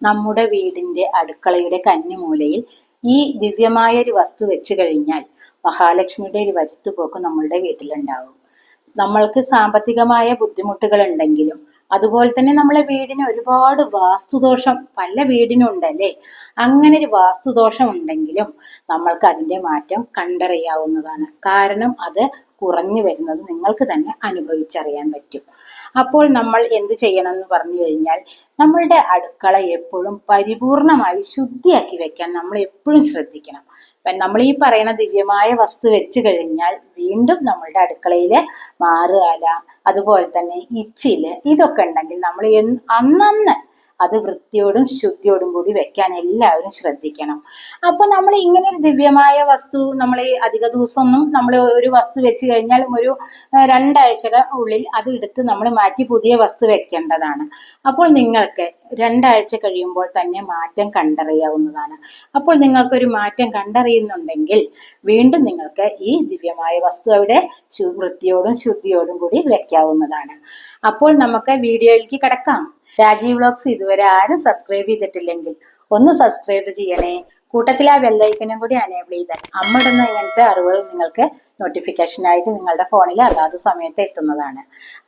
നമ്മുടെ വീടിന്റെ അടുക്കളയുടെ കന്നിമൂലയിൽ ഈ ദിവ്യമായ ഒരു വസ്തു വെച്ച് കഴിഞ്ഞാൽ മഹാലക്ഷ്മിയുടെ ഒരു വരുത്തുപോക്ക് നമ്മളുടെ വീട്ടിലുണ്ടാവും. നമ്മൾക്ക് സാമ്പത്തികമായ ബുദ്ധിമുട്ടുകൾ ഉണ്ടെങ്കിലും അതുപോലെ തന്നെ നമ്മളെ വീടിന് ഒരുപാട് വാസ്തുദോഷം പല വീടിനും ഉണ്ടല്ലേ. അങ്ങനെ ഒരു വാസ്തുദോഷം ഉണ്ടെങ്കിലും നമ്മൾക്ക് അതിന്റെ മാറ്റം കണ്ടറിയാവുന്നതാണ്. കാരണം അത് കുറഞ്ഞു വരുന്നത് നിങ്ങൾക്ക് തന്നെ അനുഭവിച്ചറിയാൻ പറ്റും. അപ്പോൾ നമ്മൾ എന്ത് ചെയ്യണം എന്ന് പറഞ്ഞു കഴിഞ്ഞാൽ, നമ്മളുടെ അടുക്കള എപ്പോഴും പരിപൂർണമായി ശുദ്ധിയാക്കി വെക്കാൻ നമ്മൾ എപ്പോഴും ശ്രദ്ധിക്കണം. നമ്മൾ ഈ പറയുന്ന ദിവ്യമായ വസ്തു വെച്ച് കഴിഞ്ഞാൽ വീണ്ടും നമ്മളുടെ അടുക്കളയില് മാറുകാല, അതുപോലെ തന്നെ ഇച്ചില്, ഇതൊക്കെ ഉണ്ടെങ്കിൽ നമ്മൾ അന്നന്ന് അത് വൃത്തിയോടും ശുദ്ധിയോടും കൂടി വെക്കാൻ എല്ലാവരും ശ്രദ്ധിക്കണം. അപ്പൊ നമ്മൾ ഇങ്ങനെ ഒരു ദിവ്യമായ വസ്തു നമ്മൾ അധിക ദിവസമൊന്നും നമ്മൾ ഒരു വസ്തു വെച്ച് കഴിഞ്ഞാൽ ഒരു 2 ആഴ്ചയുടെ ഉള്ളിൽ അത് എടുത്ത് നമ്മൾ മാറ്റി പുതിയ വസ്തു വെക്കേണ്ടതാണ്. അപ്പോൾ നിങ്ങൾക്ക് 2 ആഴ്ച കഴിയുമ്പോൾ തന്നെ മാറ്റം കണ്ടറിയാവുന്നതാണ്. അപ്പോൾ നിങ്ങൾക്കൊരു മാറ്റം കണ്ടറിയുന്നുണ്ടെങ്കിൽ വീണ്ടും നിങ്ങൾക്ക് ഈ ദിവ്യമായ വസ്തു അവിടെ വൃത്തിയോടും ശുദ്ധിയോടും കൂടി വെക്കാവുന്നതാണ്. അപ്പോൾ നമുക്ക് വീഡിയോയിലേക്ക് കിടക്കാം. രാജീവ് വ്ലോഗ്സ് ഇതുവരെ ആരും സബ്സ്ക്രൈബ് ചെയ്തിട്ടില്ലെങ്കിൽ ഒന്ന് സബ്സ്ക്രൈബ് ചെയ്യണേ. കൂട്ടത്തിൽ ആ ബെല്ലൈക്കനും കൂടി അനേബിൾ ചെയ്താൽ അമ്മ ഇടുന്ന ഇങ്ങനത്തെ അറിവുകൾ നിങ്ങൾക്ക് നോട്ടിഫിക്കേഷൻ ആയിട്ട് നിങ്ങളുടെ ഫോണിൽ അതാത് സമയത്ത് എത്തുന്നതാണ്.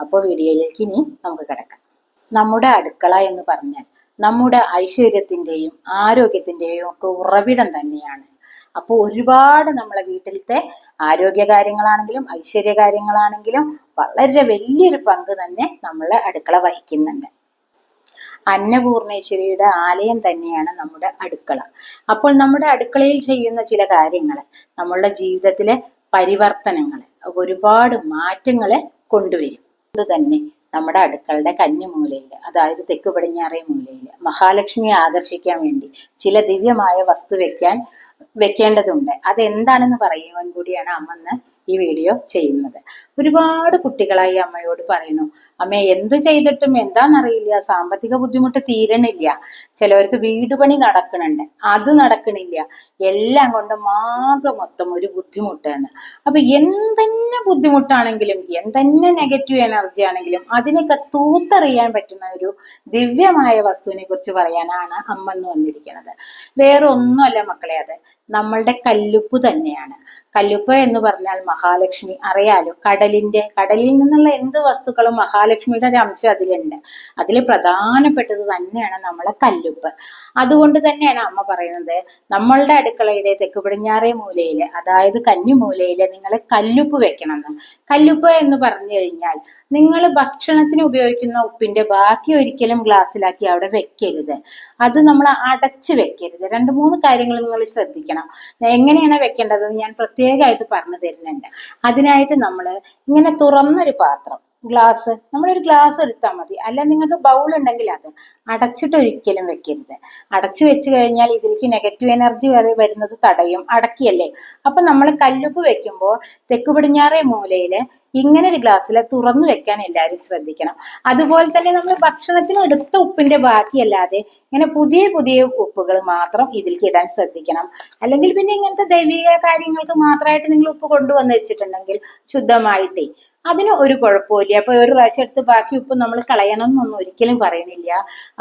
അപ്പോൾ വീഡിയോയിലേക്ക് ഇനി നമുക്ക് കിടക്കാം. നമ്മുടെ അടുക്കള എന്ന് പറഞ്ഞാൽ നമ്മുടെ ഐശ്വര്യത്തിന്റെയും ആരോഗ്യത്തിന്റെയും ഒക്കെ ഉറവിടം തന്നെയാണ്. അപ്പോൾ ഒരുപാട് നമ്മളെ വീട്ടിലത്തെ ആരോഗ്യകാര്യങ്ങളാണെങ്കിലും ഐശ്വര്യകാര്യങ്ങളാണെങ്കിലും വളരെ വലിയൊരു പങ്ക് തന്നെ നമ്മളെ അടുക്കള വഹിക്കുന്നുണ്ട്. അന്നപൂർണേശ്വരിയുടെ ആലയം തന്നെയാണ് നമ്മുടെ അടുക്കള. അപ്പോൾ നമ്മുടെ അടുക്കളയിൽ ചെയ്യുന്ന ചില കാര്യങ്ങൾ നമ്മളുടെ ജീവിതത്തിലെ പരിവർത്തനങ്ങളെ ഒരുപാട് മാറ്റങ്ങളെ കൊണ്ടുവരും. അത് തന്നെ നമ്മുടെ അടുക്കളുടെ കന്നിമൂലയിൽ, അതായത് തെക്ക് പടിഞ്ഞാറേ മൂലയിൽ മഹാലക്ഷ്മിയെ ആകർഷിക്കാൻ വേണ്ടി ചില ദിവ്യമായ വസ്തു വെക്കേണ്ടതുണ്ട്. അതെന്താണെന്ന് പറയുവാൻ കൂടിയാണ് അമ്മ ഈ വീഡിയോ ചെയ്യുന്നത്. ഒരുപാട് കുട്ടികളായി അമ്മയോട് പറയുന്നു, അമ്മ എന്ത് ചെയ്തിട്ടും എന്താണെന്നറിയില്ല, സാമ്പത്തിക ബുദ്ധിമുട്ട് തീരണില്ല, ചിലവർക്ക് വീട് പണി നടക്കണുണ്ട്, അത് നടക്കണില്ല, എല്ലാം കൊണ്ടും ആകെ മൊത്തം ഒരു ബുദ്ധിമുട്ടാണ്. അപ്പൊ എന്തെന്നെ ബുദ്ധിമുട്ടാണെങ്കിലും എന്തെന്നെ നെഗറ്റീവ് എനർജി ആണെങ്കിലും അതിനൊക്കെ തൂത്തറിയാൻ പറ്റുന്ന ഒരു ദിവ്യമായ വസ്തുവിനെ കുറിച്ച് പറയാനാണ് അമ്മ എന്ന് വന്നിരിക്കുന്നത്. വേറെ ഒന്നുമല്ല മക്കളെ, അത് നമ്മളുടെ കല്ലുപ്പ് തന്നെയാണ്. കല്ലുപ്പ് എന്ന് പറഞ്ഞാൽ മഹാലക്ഷ്മി അറിയാലോ. കടലിൽ നിന്നുള്ള എന്ത് വസ്തുക്കളും മഹാലക്ഷ്മിയുടെ ഒരു അംശം അതിലുണ്ട്. അതിൽ പ്രധാനപ്പെട്ടത് തന്നെയാണ് നമ്മളെ കല്ലുപ്പ്. അതുകൊണ്ട് തന്നെയാണ് അമ്മ പറയുന്നത്, നമ്മളുടെ അടുക്കളയുടെ തെക്ക് പടിഞ്ഞാറേ മൂലയില്, അതായത് കന്നിമൂലയില് നിങ്ങൾ കല്ലുപ്പ് വെക്കണമെന്ന്. കല്ലുപ്പ് എന്ന് പറഞ്ഞു കഴിഞ്ഞാൽ നിങ്ങൾ ഭക്ഷണത്തിന് ഉപയോഗിക്കുന്ന ഉപ്പിന്റെ ബാക്കി ഒരിക്കലും ഗ്ലാസ്സിലാക്കി അവിടെ വെക്കരുത്. അത് നമ്മൾ അടച്ച് വെക്കരുത്. 2-3 കാര്യങ്ങൾ നിങ്ങൾ ശ്രദ്ധിക്കണം. എങ്ങനെയാണ് വെക്കേണ്ടതെന്ന് ഞാൻ പ്രത്യേകമായിട്ട് പറഞ്ഞു തരുന്നുണ്ട്. അതിനായിട്ട് നമ്മൾ ഇങ്ങനെ തുറന്നൊരു പാത്രം, ഗ്ലാസ്, നമ്മളൊരു ഗ്ലാസ് എടുത്താൽ മതി. അല്ല നിങ്ങൾക്ക് ബൗൾ ഉണ്ടെങ്കിൽ അത് അടച്ചിട്ട് ഒരിക്കലും വെക്കരുത്. അടച്ചു വെച്ച് കഴിഞ്ഞാൽ ഇതിലേക്ക് നെഗറ്റീവ് എനർജി വരുന്നത് തടയും. അടക്കിയല്ലേ. അപ്പൊ നമ്മൾ കല്ലുപ്പ് വെക്കുമ്പോൾ തെക്ക് പടിഞ്ഞാറേ മൂലയില് ഇങ്ങനെ ഒരു ഗ്ലാസ്സിൽ തുറന്നു വെക്കാൻ എല്ലാവരും ശ്രദ്ധിക്കണം. അതുപോലെ തന്നെ നമ്മൾ ഭക്ഷണത്തിന് എടുത്ത ഉപ്പിന്റെ ബാക്കിയല്ലാതെ ഇങ്ങനെ പുതിയ പുതിയ ഉപ്പുകൾ മാത്രം ഇതിലേക്ക് ഇടാൻ ശ്രദ്ധിക്കണം. അല്ലെങ്കിൽ പിന്നെ ഇങ്ങനത്തെ ദൈവിക കാര്യങ്ങൾക്ക് മാത്രമായിട്ട് നിങ്ങൾ ഉപ്പ് കൊണ്ടുവന്ന് വെച്ചിട്ടുണ്ടെങ്കിൽ ശുദ്ധമായിട്ടേ അതിന് ഒരു കുഴപ്പമില്ല. അപ്പൊ ഒരു പ്രാവശ്യം എടുത്ത് ബാക്കി ഉപ്പ് നമ്മൾ കളയണം എന്നൊന്നും ഒരിക്കലും പറയുന്നില്ല.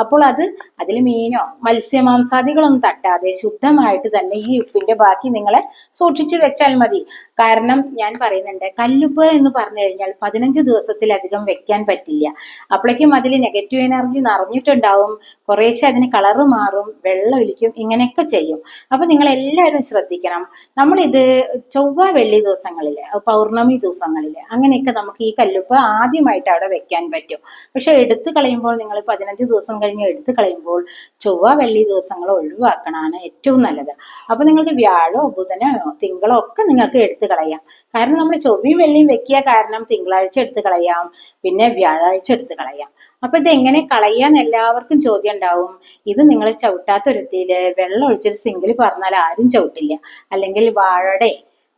അപ്പോൾ അതിൽ മീനോ മത്സ്യമാംസാദികളൊന്നും തട്ടാതെ ശുദ്ധമായിട്ട് തന്നെ ഈ ഉപ്പിന്റെ ബാക്കി നിങ്ങളെ സൂക്ഷിച്ചു വെച്ചാൽ മതി. കാരണം ഞാൻ പറയുന്നുണ്ട്, കല്ലുപ്പ് എന്ന് പറഞ്ഞു കഴിഞ്ഞാൽ 15 ദിവസത്തിലധികം വെക്കാൻ പറ്റില്ല. അപ്പോഴേക്കും അതിൽ നെഗറ്റീവ് എനർജി നിറഞ്ഞിട്ടുണ്ടാവും. കുറേശ്ശെ അതിന് കളറ് മാറും, വെള്ളം ഒലിക്കും, ഇങ്ങനെയൊക്കെ ചെയ്യും. അപ്പൊ നിങ്ങൾ എല്ലാവരും ശ്രദ്ധിക്കണം. നമ്മളിത് ചൊവ്വ വെള്ളി ദിവസങ്ങളില്, പൗർണമി ദിവസങ്ങളില് അങ്ങനെയൊക്കെ നമുക്ക് ഈ കല്ലുപ്പ് ആദ്യമായിട്ട് അവിടെ വെക്കാൻ പറ്റും. പക്ഷെ എടുത്തു കളയുമ്പോൾ നിങ്ങൾ 15 ദിവസം കഴിഞ്ഞ് എടുത്തു കളയുമ്പോൾ ചൊവ്വ വെള്ളി ദിവസങ്ങൾ ഒഴിവാക്കണമാണ് ഏറ്റവും നല്ലത്. അപ്പൊ നിങ്ങൾക്ക് വ്യാഴോ ബുധനോ തിങ്കളോ ഒക്കെ നിങ്ങൾക്ക് എടുത്തു കളയാം. കാരണം നമ്മൾ ചൊവ്വയും വെള്ളിയും വെക്കിയ കാരണം തിങ്കളാഴ്ച എടുത്തു കളയാം, പിന്നെ വ്യാഴാഴ്ച എടുത്തു കളയാം. അപ്പൊ ഇത് എങ്ങനെ കളയാൻ എല്ലാവർക്കും ചോദ്യം ഉണ്ടാവും. ഇത് നിങ്ങൾ ചവിട്ടാത്തൊരുത്തിയില് വെള്ളം ഒഴിച്ചൊരു സിങ്കിൽ പറഞ്ഞാൽ ആരും ചവിട്ടില്ല. അല്ലെങ്കിൽ വാഴയുടെ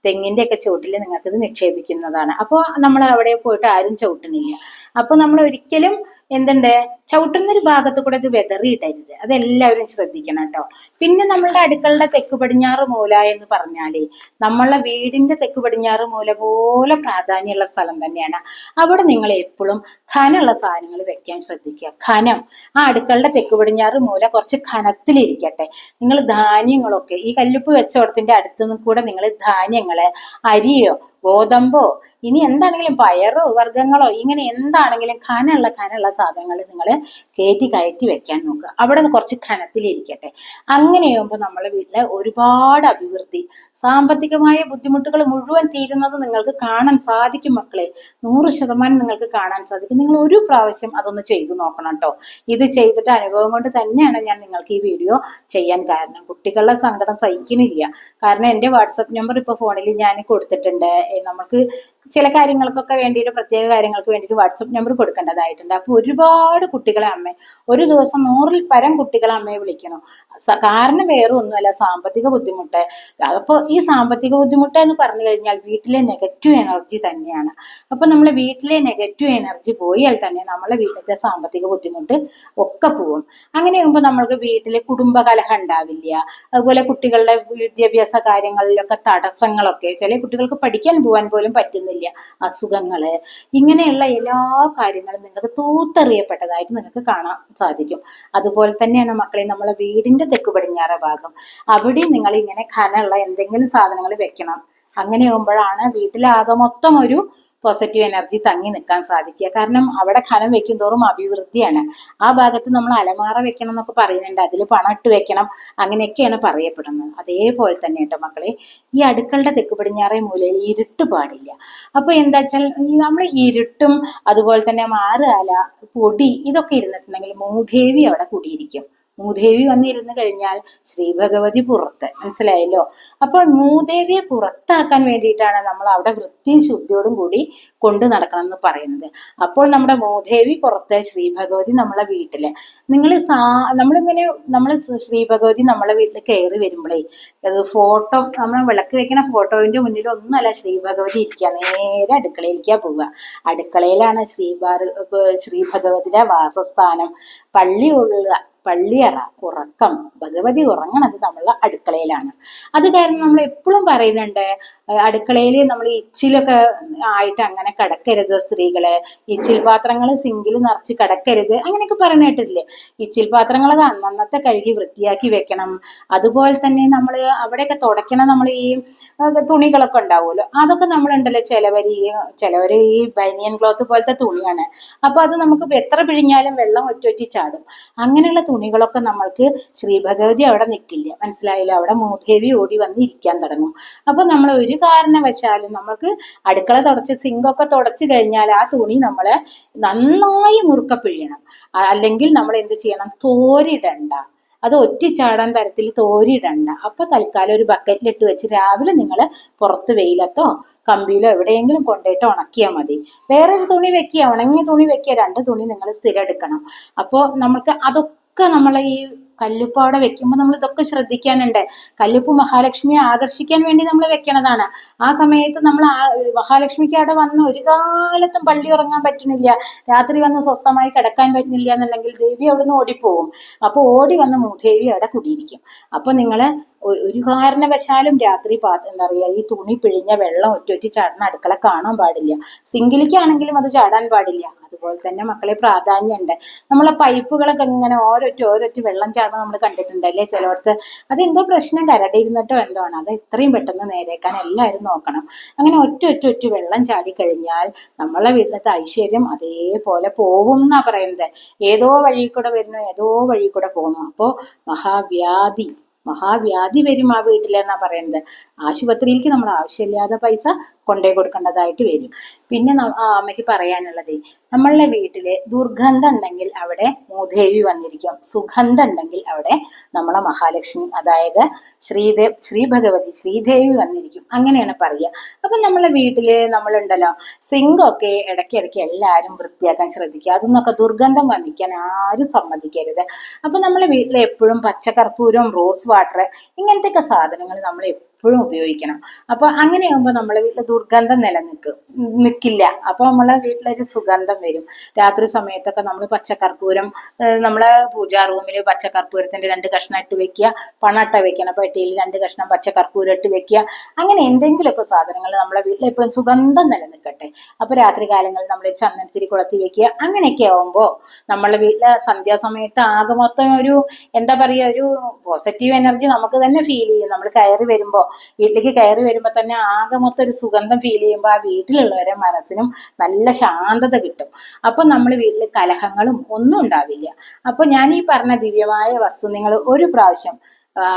തെങ്ങിന്റെ ഒക്കെ ചുവട്ടിൽ നിങ്ങൾക്ക് ഇത് നിക്ഷേപിക്കുന്നതാണ്. അപ്പോൾ നമ്മൾ അവിടെ പോയിട്ട് ആരും ചവിട്ടണില്ല. അപ്പൊ നമ്മൾ ഒരിക്കലും എന്തുണ്ട്, ചവിട്ടുന്നൊരു ഭാഗത്ത് കൂടെ ഇത് വെതറിയിടരുത്. അതെല്ലാവരും ശ്രദ്ധിക്കണം കേട്ടോ. പിന്നെ നമ്മളുടെ അടുക്കളുടെ തെക്ക് പടിഞ്ഞാറ് മൂല എന്ന് പറഞ്ഞാല് നമ്മളെ വീടിന്റെ തെക്ക് പടിഞ്ഞാറ് മൂല പോലെ പ്രാധാന്യമുള്ള സ്ഥലം തന്നെയാണ്. അവിടെ നിങ്ങൾ എപ്പോഴും ഖനമുള്ള സാധനങ്ങൾ വെക്കാൻ ശ്രദ്ധിക്കുക. ഖനം, ആ അടുക്കളുടെ തെക്ക് പടിഞ്ഞാറ് മൂല കുറച്ച് ഖനത്തിലിരിക്കട്ടെ. നിങ്ങൾ ധാന്യങ്ങളൊക്കെ ഈ കല്ലുപ്പ് വെച്ചോടത്തിന്റെ അടുത്തുനിന്ന് കൂടെ നിങ്ങൾ ധാന്യങ്ങള്, അരിയോ ഗോതമ്പോ ഇനി എന്താണെങ്കിലും പയറോ വർഗ്ഗങ്ങളോ ഇങ്ങനെ എന്താണെങ്കിലും ഖനമുള്ള സാധനങ്ങൾ നിങ്ങൾ കയറ്റി വെക്കാൻ നോക്കുക. അവിടെ കുറച്ച് ഖനത്തിലിരിക്കട്ടെ. അങ്ങനെയാകുമ്പോൾ നമ്മളെ വീട്ടിലെ ഒരുപാട് അഭിവൃദ്ധി, സാമ്പത്തികമായ ബുദ്ധിമുട്ടുകൾ മുഴുവൻ തീരുന്നത് നിങ്ങൾക്ക് കാണാൻ സാധിക്കും മക്കളെ. 100% നിങ്ങൾക്ക് കാണാൻ സാധിക്കും. നിങ്ങൾ ഒരു പ്രാവശ്യം അതൊന്ന് ചെയ്തു നോക്കണം കേട്ടോ. ഇത് ചെയ്തിട്ട് അനുഭവം കൊണ്ട് തന്നെയാണ് ഞാൻ നിങ്ങൾക്ക് ഈ വീഡിയോ ചെയ്യാൻ കാരണം. കുട്ടികളുടെ സങ്കടം സഹിക്കുന്നില്ല. കാരണം എൻ്റെ വാട്സപ്പ് നമ്പർ ഇപ്പോൾ ഫോണിൽ ഞാൻ കൊടുത്തിട്ടുണ്ട്. നമുക്ക് ചില കാര്യങ്ങൾക്കൊക്കെ വേണ്ടിയിട്ട്, പ്രത്യേക കാര്യങ്ങൾക്ക് വേണ്ടിയിട്ട് വാട്സപ്പ് നമ്പർ കൊടുക്കേണ്ടതായിട്ടുണ്ട്. അപ്പോൾ ഒരുപാട് കുട്ടികളെ ഒരു ദിവസം 100-ൽ പരം കുട്ടികളെ അമ്മയെ വിളിക്കണം. കാരണം വേറെ ഒന്നുമല്ല, സാമ്പത്തിക ബുദ്ധിമുട്ട്. അപ്പോൾ ഈ സാമ്പത്തിക ബുദ്ധിമുട്ട് എന്ന് പറഞ്ഞു കഴിഞ്ഞാൽ വീട്ടിലെ നെഗറ്റീവ് എനർജി തന്നെയാണ്. അപ്പൊ നമ്മളെ വീട്ടിലെ നെഗറ്റീവ് എനർജി പോയാൽ തന്നെ നമ്മളെ വീട്ടിലത്തെ സാമ്പത്തിക ബുദ്ധിമുട്ട് ഒക്കെ പോവും. അങ്ങനെയാകുമ്പോൾ നമ്മൾക്ക് വീട്ടിലെ കുടുംബകലഹം ഉണ്ടാവില്ല. അതുപോലെ കുട്ടികളുടെ വിദ്യാഭ്യാസ കാര്യങ്ങളിലൊക്കെ തടസ്സങ്ങളൊക്കെ, ചില കുട്ടികൾക്ക് പഠിക്കാൻ പോകാൻ പോലും പറ്റുന്നില്ല, അസുഖങ്ങള്, ഇങ്ങനെയുള്ള എല്ലാ കാര്യങ്ങളും നിങ്ങൾക്ക് തൂത്തെറിയപ്പെട്ടതായിട്ട് നിങ്ങൾക്ക് കാണാൻ സാധിക്കും. അതുപോലെ തന്നെയാണ് മക്കളെ നമ്മളെ വീടിന്റെ തെക്ക് പടിഞ്ഞാറ ഭാഗം. അവിടെ നിങ്ങൾ ഇങ്ങനെ ഖനമുള്ള എന്തെങ്കിലും സാധനങ്ങൾ വെക്കണം. അങ്ങനെയാകുമ്പോഴാണ് വീട്ടിലാകെ മൊത്തം ഒരു പോസിറ്റീവ് എനർജി തങ്ങി നിൽക്കാൻ സാധിക്കുക. കാരണം അവിടെ ഖനം വെക്കും തോറും അഭിവൃദ്ധിയാണ്. ആ ഭാഗത്ത് നമ്മൾ അലമാറ വെക്കണം എന്നൊക്കെ പറയുന്നുണ്ട്, അതിൽ പണം ഇട്ട് വെക്കണം, അങ്ങനെയൊക്കെയാണ് പറയപ്പെടുന്നത്. അതേപോലെ തന്നെ കേട്ടോ മക്കളെ, ഈ അടുക്കളുടെ തെക്ക് പടിഞ്ഞാറേ മൂലയിൽ ഇരുട്ട് പാടില്ല. അപ്പൊ എന്താ വെച്ചാൽ നമ്മൾ ഇരുട്ടും അതുപോലെ തന്നെ മാറുകാല, പൊടി ഇതൊക്കെ ഇരുന്നിട്ടുണ്ടെങ്കിൽ മൂദേവി അവിടെ കൂടിയിരിക്കും. മൂദേവി വന്നിരുന്നു കഴിഞ്ഞാൽ ശ്രീ ഭഗവതി പുറത്ത്, മനസ്സിലായല്ലോ. അപ്പോൾ മൂദേവിയെ പുറത്താക്കാൻ വേണ്ടിയിട്ടാണ് നമ്മൾ അവിടെ വൃത്തിയും ശുദ്ധിയോടും കൂടി കൊണ്ടു നടക്കണം എന്ന് പറയുന്നത്. അപ്പോൾ നമ്മുടെ മൂദേവി പുറത്ത്, ശ്രീ ഭഗവതി നമ്മളെ വീട്ടില്. നമ്മൾ ശ്രീ ഭഗവതി നമ്മളെ വീട്ടിൽ കയറി വരുമ്പോഴേ അത് ഫോട്ടോ, നമ്മൾ വിളക്ക് വെക്കുന്ന ഫോട്ടോവിന്റെ മുന്നിൽ ഒന്നുമല്ല ശ്രീ ഭഗവതി ഇരിക്കുക, നേരെ അടുക്കളയിലേക്കാ പോവുക. അടുക്കളയിലാണ് ശ്രീ ഭഗവതിയുടെ വാസസ്ഥാനം. പള്ളിയറ, ഉറക്കം, ഭഗവതി ഉറങ്ങണത് നമ്മളെ അടുക്കളയിലാണ്. അത് കാരണം നമ്മൾ എപ്പോഴും പറയുന്നുണ്ട്, അടുക്കളയിൽ നമ്മൾ ഇച്ചിലൊക്കെ ആയിട്ട് അങ്ങനെ കിടക്കരുത് സ്ത്രീകള്. ഇച്ചിൽ പാത്രങ്ങൾ സിങ്കിൽ നിറച്ച് കിടക്കരുത്, അങ്ങനെയൊക്കെ പറഞ്ഞിട്ടില്ലേ. ഇച്ചിൽ പാത്രങ്ങൾ അന്നന്നത്തെ കഴുകി വൃത്തിയാക്കി വെക്കണം. അതുപോലെ തന്നെ നമ്മൾ അവിടെയൊക്കെ തുടയ്ക്കണം. നമ്മൾ ഈ തുണികളൊക്കെ ഉണ്ടാവുമല്ലോ, അതൊക്കെ നമ്മളുണ്ടല്ലോ, ചിലവര് ഈ ബനിയൻ ക്ലോത്ത് പോലത്തെ തുണിയാണ്. അപ്പൊ അത് നമുക്ക് എത്ര പിഴിഞ്ഞാലും വെള്ളം ഒറ്റ ചാടും. അങ്ങനെയുള്ള തുണികളൊക്കെ നമ്മൾക്ക് ശ്രീ ഭഗവതി അവിടെ നിൽക്കില്ല, മനസ്സിലായല്ലോ. അവിടെ മൂദേവി ഓടി വന്ന് ഇരിക്കാൻ തുടങ്ങും. അപ്പൊ നമ്മൾ ഒരു കാരണവശാലും നമ്മൾക്ക് അടുക്കള തുടച്ച് സിങ്കൊക്കെ തുടച്ചു കഴിഞ്ഞാൽ ആ തുണി നമ്മള് നന്നായി മുറുക്ക പിഴിയണം. അല്ലെങ്കിൽ നമ്മൾ എന്ത് ചെയ്യണം, തോരിടണ്ട, അത് ഒറ്റിച്ചാടാൻ തരത്തിൽ തോരിടണ്ട. അപ്പൊ തൽക്കാലം ഒരു ബക്കറ്റിലിട്ട് വെച്ച് രാവിലെ നിങ്ങൾ പുറത്ത് വെയിലത്തോ കമ്പിയിലോ എവിടെയെങ്കിലും കൊണ്ടുപോയിട്ട് ഉണക്കിയാൽ മതി. വേറൊരു തുണി വെക്കുക, ഉണങ്ങിയ തുണി വെക്കുക, 2 തുണി നിങ്ങൾ സ്ഥിരം എടുക്കണം. അപ്പോൾ നമുക്ക് അതൊക്കെ നമ്മളെ ഈ കല്ലുപ്പ് അവിടെ വെക്കുമ്പോൾ നമ്മൾ ഇതൊക്കെ ശ്രദ്ധിക്കാനുണ്ട്. കല്ലുപ്പ് മഹാലക്ഷ്മിയെ ആകർഷിക്കാൻ വേണ്ടി നമ്മൾ വെക്കണതാണ്. ആ സമയത്ത് നമ്മൾ മഹാലക്ഷ്മിക്ക് അവിടെ വന്ന് ഒരു കാലത്തും പള്ളി ഉറങ്ങാൻ പറ്റുന്നില്ല, രാത്രി വന്ന് സ്വസ്ഥമായി കിടക്കാൻ പറ്റുന്നില്ല എന്നുണ്ടെങ്കിൽ ദേവി അവിടുന്ന് ഓടിപ്പോവും. അപ്പൊ ഓടി വന്ന് മൂദേവി അവിടെ കുടിയിരിക്കും. അപ്പൊ നിങ്ങള് ഒരു കാരണവശാലും രാത്രി എന്താ പറയാ, ഈ തുണി പിഴിഞ്ഞ വെള്ളം ഒറ്റ ചാടുന്ന അടുക്കള കാണാൻ പാടില്ല. സിങ്കിലേക്കാണെങ്കിലും അത് ചാടാൻ പാടില്ല. അതുപോലെ തന്നെ മക്കളെ പ്രാധാന്യമുണ്ട്. നമ്മളെ പൈപ്പുകളൊക്കെ ഇങ്ങനെ ഓരോറ്റ വെള്ളം ചാടുന്ന നമ്മൾ കണ്ടിട്ടുണ്ടല്ലേ ചിലയിടത്ത്. അതെന്തോ പ്രശ്നം കരടിയിരുന്നിട്ടോ എന്തോ ആണ്. അത് എത്രയും പെട്ടെന്ന് നേരേക്കാൻ എല്ലാവരും നോക്കണം. അങ്ങനെ ഒറ്റ വെള്ളം ചാടി കഴിഞ്ഞാൽ നമ്മളെ വീട്ടിലത്തെ ഐശ്വര്യം അതേപോലെ പോവും എന്നാ പറയുന്നത്. ഏതോ വഴി കൂടെ വരുന്നു, ഏതോ വഴി കൂടെ പോകുന്നു. അപ്പോ മഹാവ്യാധി വരും ആ വീട്ടിലെന്നാ പറയുന്നത്. ആശുപത്രിയിലേക്ക് നമ്മൾ ആവശ്യമില്ലാതെ പൈസ കൊണ്ടേ കൊടുക്കേണ്ടതായിട്ട് വരും. പിന്നെ അമ്മയ്ക്ക് പറയാനുള്ളത്, നമ്മളുടെ വീട്ടില് ദുർഗന്ധം ഉണ്ടെങ്കിൽ അവിടെ മൂദേവി വന്നിരിക്കും, സുഗന്ധം ഉണ്ടെങ്കിൽ അവിടെ നമ്മളെ മഹാലക്ഷ്മി, അതായത് ശ്രീ ഭഗവതി ശ്രീദേവി വന്നിരിക്കും, അങ്ങനെയാണ് പറയുക. അപ്പൊ നമ്മളെ വീട്ടില് നമ്മളുണ്ടല്ലോ സിങ്കൊക്കെ ഇടയ്ക്കിടയ്ക്ക് എല്ലാവരും വൃത്തിയാക്കാൻ ശ്രദ്ധിക്കുക. അതൊന്നൊക്കെ ദുർഗന്ധം വന്നിക്കാൻ ആരും സമ്മതിക്കരുത്. അപ്പൊ നമ്മളെ വീട്ടിൽ എപ്പോഴും പച്ചക്കർപ്പൂരം, റോസ് വാട്ടർ, ഇങ്ങനത്തെ ഒക്കെ സാധനങ്ങൾ നമ്മൾ എപ്പോഴും ഉപയോഗിക്കണം. അപ്പൊ അങ്ങനെയാകുമ്പോൾ നമ്മളെ വീട്ടിൽ ദുർഗന്ധം നിൽക്കില്ല. അപ്പൊ നമ്മളെ വീട്ടിലൊരു സുഗന്ധം വരും. രാത്രി സമയത്തൊക്കെ നമ്മൾ പച്ചക്കർപ്പൂരം നമ്മളെ പൂജാ റൂമിൽ പച്ചക്കർപ്പൂരത്തിന്റെ 2 കഷ്ണം ഇട്ട് വെക്കുക. പണട്ട വെക്കണം പെട്ടിയിൽ 2 കഷ്ണം പച്ചക്കർപ്പൂരം ഇട്ട് വെക്കുക. അങ്ങനെ എന്തെങ്കിലുമൊക്കെ സാധനങ്ങൾ നമ്മളെ വീട്ടിൽ എപ്പോഴും സുഗന്ധം നിലനിൽക്കട്ടെ. അപ്പൊ രാത്രി കാലങ്ങളിൽ നമ്മൾ ചന്ദനത്തിരി കൊളുത്തി വെക്കുക. അങ്ങനെയൊക്കെ ആവുമ്പോൾ നമ്മളെ വീട്ടിലെ സന്ധ്യാസമയത്ത് ആകെ മൊത്തം ഒരു എന്താ പറയുക, ഒരു പോസിറ്റീവ് എനർജി നമുക്ക് തന്നെ ഫീൽ ചെയ്യും. നമ്മൾ വീട്ടിലേക്ക് കയറി വരുമ്പോൾ തന്നെ ആകെ മൊത്തം ഒരു സുഗന്ധം ഫീൽ ചെയ്യുമ്പോൾ ആ വീട്ടിലുള്ളവരെ മനസ്സിനും നല്ല ശാന്തത കിട്ടും. അപ്പൊ നമ്മൾ വീട്ടിൽ കലഹങ്ങളും ഒന്നും ഉണ്ടാവില്ല. അപ്പൊ ഞാൻ ഈ പറഞ്ഞ ദിവ്യമായ വസ്തു നിങ്ങൾ ഒരു പ്രാവശ്യം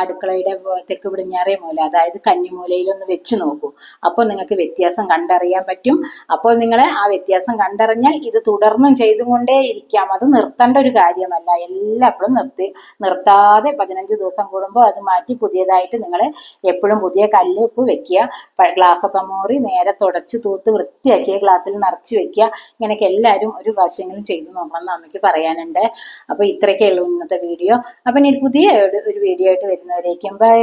അടുക്കളയുടെ തെക്ക് പടിഞ്ഞാറേ മൂല, അതായത് കന്നിമൂലയിലൊന്ന് വെച്ച് നോക്കൂ. അപ്പോൾ നിങ്ങൾക്ക് വ്യത്യാസം കണ്ടറിയാൻ പറ്റും. അപ്പോൾ നിങ്ങൾ ആ വ്യത്യാസം കണ്ടറിഞ്ഞാൽ ഇത് തുടർന്നും ചെയ്തുകൊണ്ടേ ഇരിക്കാം. അത് നിർത്തേണ്ട ഒരു കാര്യമല്ല. എല്ലാപ്പോഴും നിർത്താതെ 15 ദിവസം കൂടുമ്പോൾ അത് മാറ്റി പുതിയതായിട്ട് നിങ്ങൾ എപ്പോഴും പുതിയ കല്ലുപ്പ് വെക്കുക. ഗ്ലാസ്സൊക്കെ മോറി നേരെ തുടച്ച് തൂത്ത് വൃത്തിയാക്കിയ ഗ്ലാസ്സിൽ നിറച്ച് വെക്കുക. ഇങ്ങനെയൊക്കെ എല്ലാവരും ഒരു പ്രാവശ്യങ്ങളും ചെയ്തു നോക്കണം എന്ന് അമ്മയ്ക്ക് പറയാനുണ്ട്. അപ്പോൾ ഇത്രയൊക്കെ ഉള്ളൂ ഇന്നത്തെ വീഡിയോ. അപ്പം ഇനി പുതിയ ഒരു വീഡിയോ ആയിട്ട് വരുന്നവരേക്കും ബൈ.